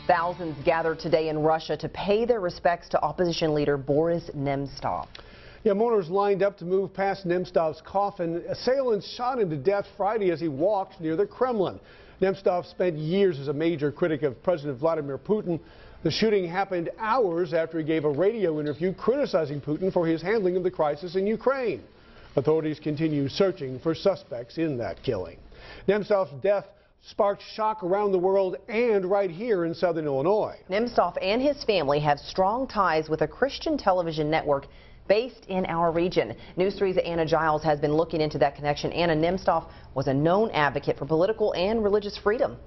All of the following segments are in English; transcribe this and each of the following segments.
Thousands gathered today in Russia to pay their respects to opposition leader Boris Nemtsov. Yeah, mourners lined up to move past Nemtsov's coffin. Assailants shot him to death Friday as he walked near the Kremlin. Nemtsov spent years as a major critic of President Vladimir Putin. The shooting happened hours after he gave a radio interview criticizing Putin for his handling of the crisis in Ukraine. Authorities continue searching for suspects in that killing. Nemtsov's death sparked shock around the world and right here in southern Illinois. Nemtsov and his family have strong ties with a Christian television network based in our region. News 3's Anna Giles has been looking into that connection. Anna, Nemtsov was a known advocate for political and religious freedom.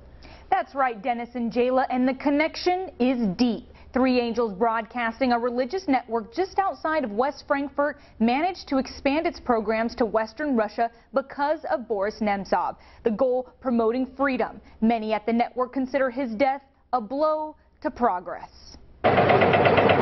That's right, Dennis and Jayla, and the connection is deep. Three Angels Broadcasting, a religious network just outside of West Frankfort, managed to expand its programs to Western Russia because of Boris Nemtsov. The goal, promoting freedom. Many at the network consider his death a blow to progress.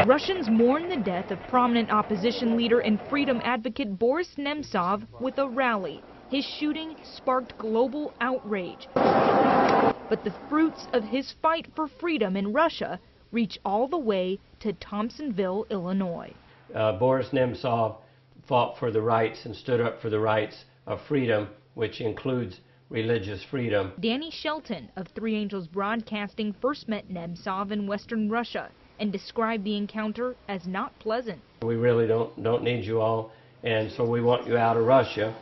Russians mourn the death of prominent opposition leader and freedom advocate Boris Nemtsov with a rally. His shooting sparked global outrage. But the fruits of his fight for freedom in Russia reach all the way to Thompsonville, Illinois. Boris Nemtsov fought for the rights and stood up for the rights of freedom, which includes religious freedom. Danny Shelton of Three Angels Broadcasting first met Nemtsov in Western Russia and described the encounter as not pleasant. We really don't need you all, and so we want you out of Russia.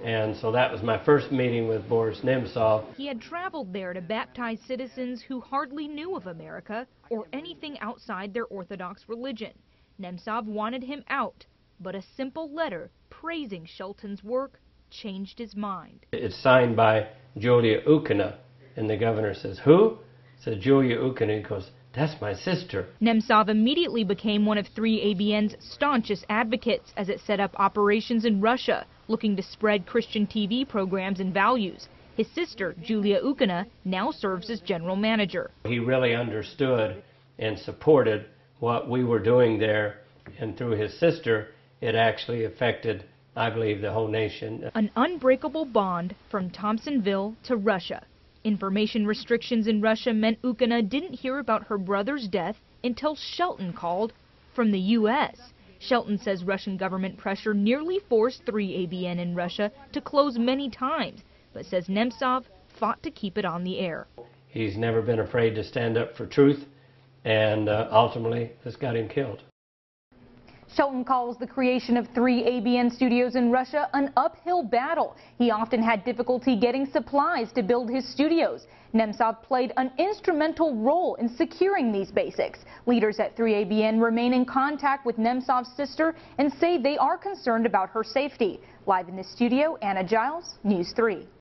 And so that was my first meeting with Boris Nemtsov. He had traveled there to baptize citizens who hardly knew of America or anything outside their Orthodox religion. Nemtsov wanted him out, but a simple letter praising Shelton's work changed his mind. It's signed by Julia Ukina, and the governor says, "Who?" Said Julia Ukina. He goes, "That's my sister." Nemtsov immediately became one of 3ABN's staunchest advocates as it set up operations in Russia, looking to spread Christian TV programs and values. His sister, Julia Ukina, now serves as general manager. He really understood and supported what we were doing there, and through his sister, it actually affected, I believe, the whole nation. An unbreakable bond from Thompsonville to Russia. Information restrictions in Russia meant Ukina didn't hear about her brother's death until Shelton called from the U.S. Shelton says Russian government pressure nearly forced 3ABN in Russia to close many times, but says Nemtsov fought to keep it on the air. He's never been afraid to stand up for truth, and ultimately this got him killed. Shelton calls the creation of 3ABN studios in Russia an uphill battle. He often had difficulty getting supplies to build his studios. Nemtsov played an instrumental role in securing these basics. Leaders at 3ABN remain in contact with Nemtsov's sister and say they are concerned about her safety. Live in the studio, Anna Giles, News 3.